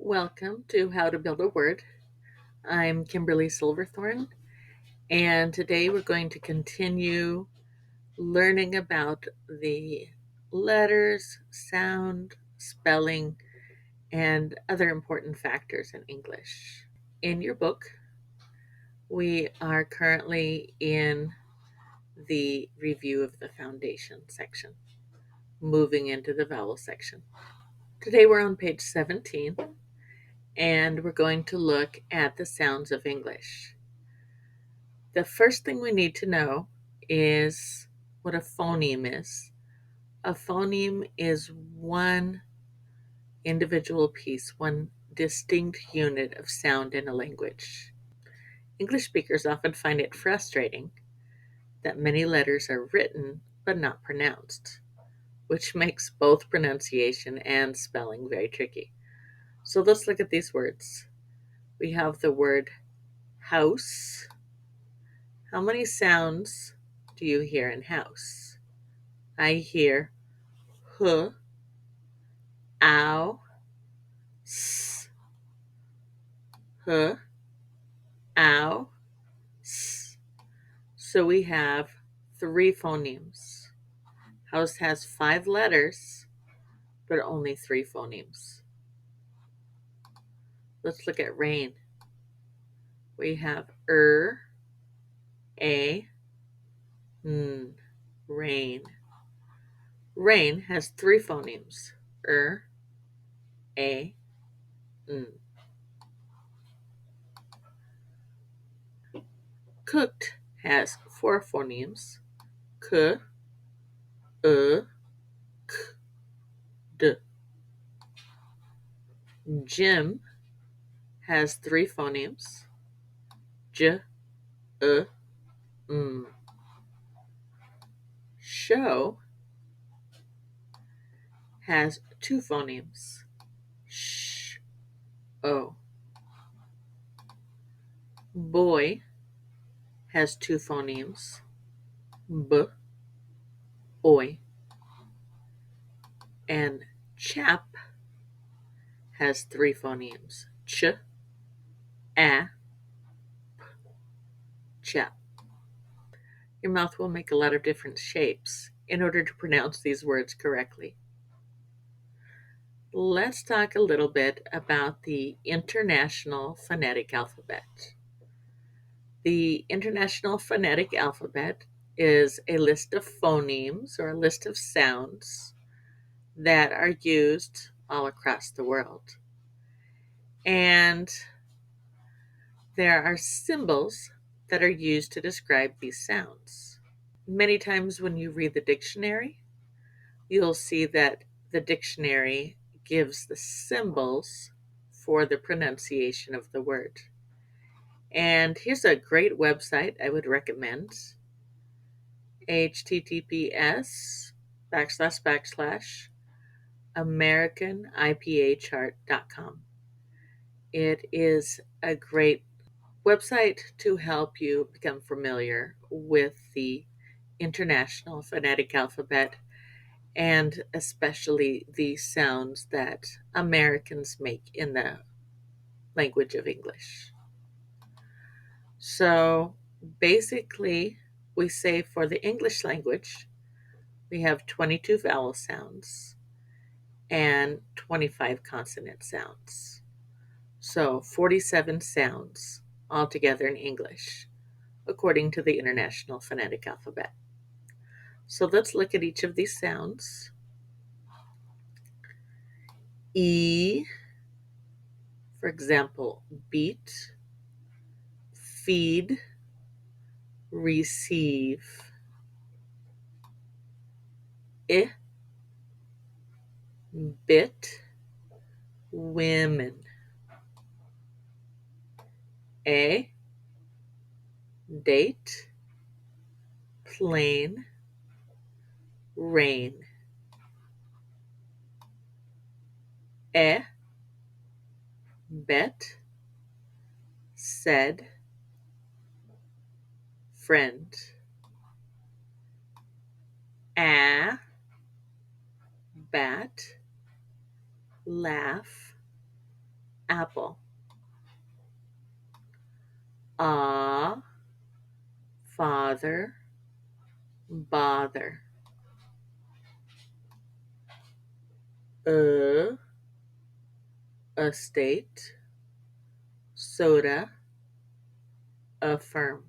Welcome to How to Build a Word. I'm Kimberly Silverthorne, and today we're going to continue learning about the letters, sound, spelling, and other important factors in English. In your book, we are currently in the review of the foundation section, moving into the vowel section. Today we're on page 17, and we're going to look at the sounds of English. The first thing we need to know is what a phoneme is. A phoneme is one individual piece, one distinct unit of sound in a language. English speakers often find it frustrating that many letters are written but not pronounced, which makes both pronunciation and spelling very tricky. So let's look at these words. We have the word house. How many sounds do you hear in house? I hear h, ow, s, h, ow, s. So we have three phonemes. House has 5 letters, but only 3 phonemes. Let's look at rain. We have a, n, rain. Rain has 3 phonemes. A, n. Cooked has 4 phonemes. K, k, d. Gym has 3 phonemes. J, m. Show has 2 phonemes. Sh, o. Boy has 2 phonemes. B, oi. And chap has 3 phonemes. Ch, a, chap. Your mouth will make a lot of different shapes in order to pronounce these words correctly. Let's talk a little bit about the International Phonetic Alphabet. The International Phonetic Alphabet is a list of phonemes or a list of sounds that are used all across the world. And there are symbols that are used to describe these sounds. Many times when you read the dictionary, you'll see that the dictionary gives the symbols for the pronunciation of the word. And here's a great website I would recommend. https //AmericanIPAchart.com. It is a great website to help you become familiar with the International Phonetic Alphabet and especially the sounds that Americans make in the language of English. So basically, we say for the English language, we have 22 vowel sounds and 25 consonant sounds. So 47 sounds altogether in English, according to the International Phonetic Alphabet. So let's look at each of these sounds. E, for example, beat, feed, receive. I, bit, women. A, date, plane, rain. E, bet, said, friend. A, bat, laugh, apple. Ah, father, bother. Estate, soda, affirm.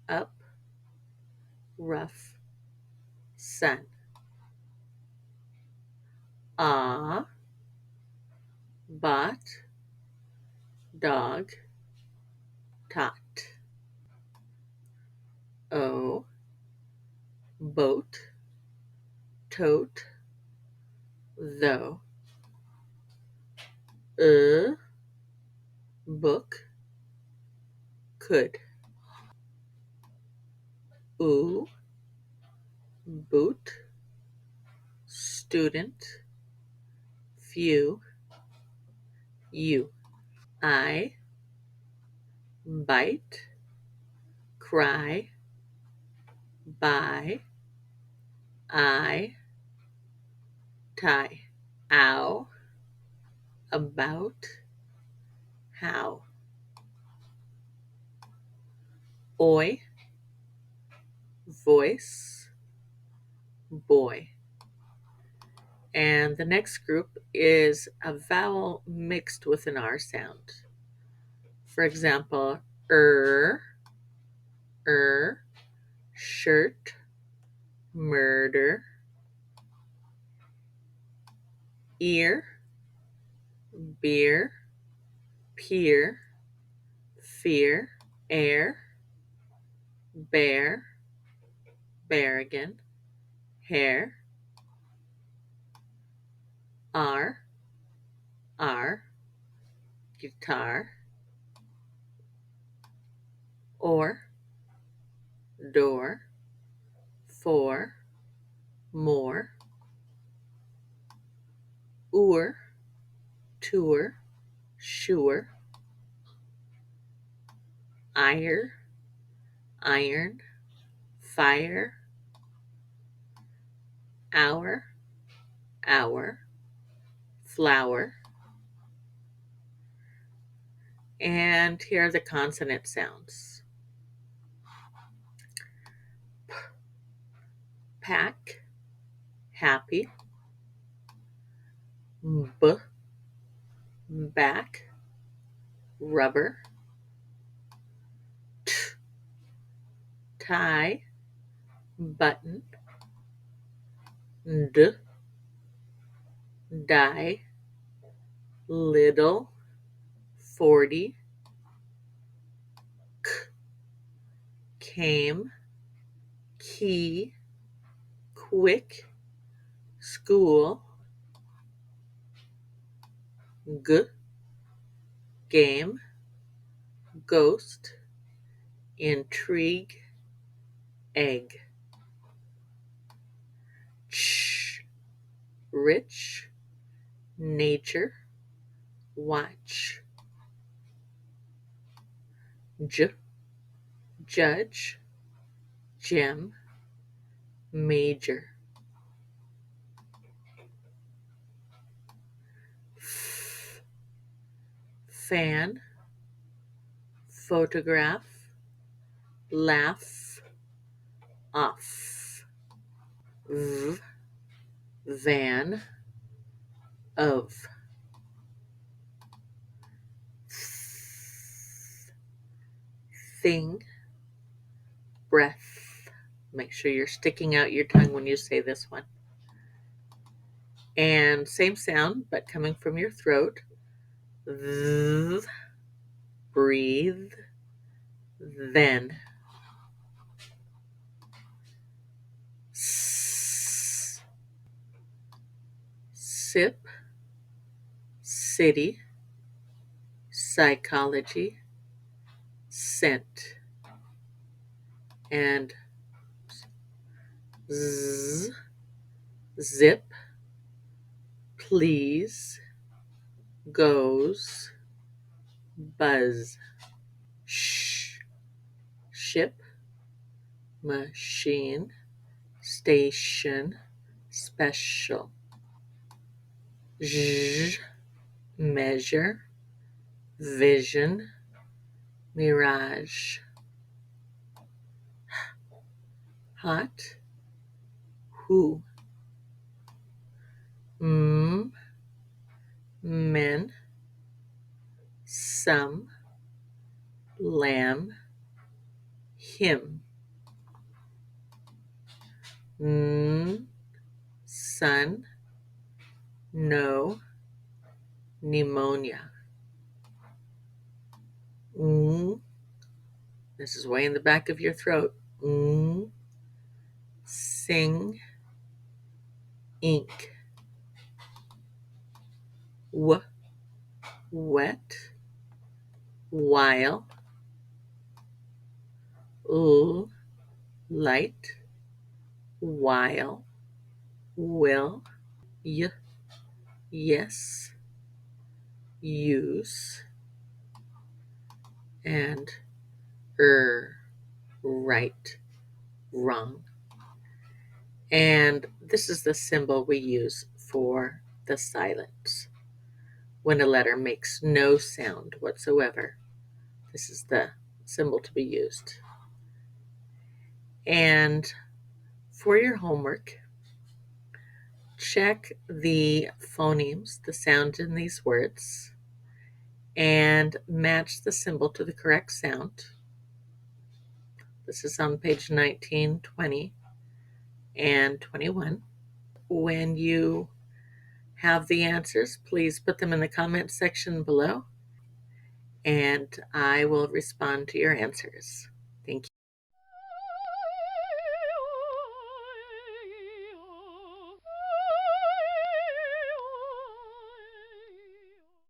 Up, rough, sun. Ah, bought, dog, tot. Oh, boat, tote, though. Book, could. Ooh, boot, student, few, you. I, bite, cry, buy, I, tie. Ow, about, how. Oi, voice, boy. And the next group is a vowel mixed with an R sound. For example, er, shirt, murder, ear, beer, peer, fear, air, bear, bear again, hair, R, guitar, or, door, for, more, tour, sure, ire, iron, fire, hour, flower. And here are the consonant sounds. Pack, happy, back, rubber, tie, button, die, little, 40, came, key, quick, school, game, ghost, intrigue, egg, rich, nature, watch, judge, gem, major. Fan, photograph, laugh, off. Van, of. Thing, breath. Make sure you're sticking out your tongue when you say this one. And same sound, but coming from your throat. Breathe, then. Sip, city, psychology, scent. And zip, please, goes, buzz. Ship, machine, station, special. zh, measure, vision, mirage, hot, who, mm, men, some, lamb, him, sun, no, pneumonia. This is way in the back of your throat. Sing, ink. Wet, while. Light, while, will. Yes, use. And right, wrong. And this is the symbol we use for the silence. When a letter makes no sound whatsoever, this is the symbol to be used. And for your homework, check the phonemes, the sound in these words, and match the symbol to the correct sound. This is on page 19, 20, and 21. When you have the answers, please put them in the comment section below, and I will respond to your answers. Thank you.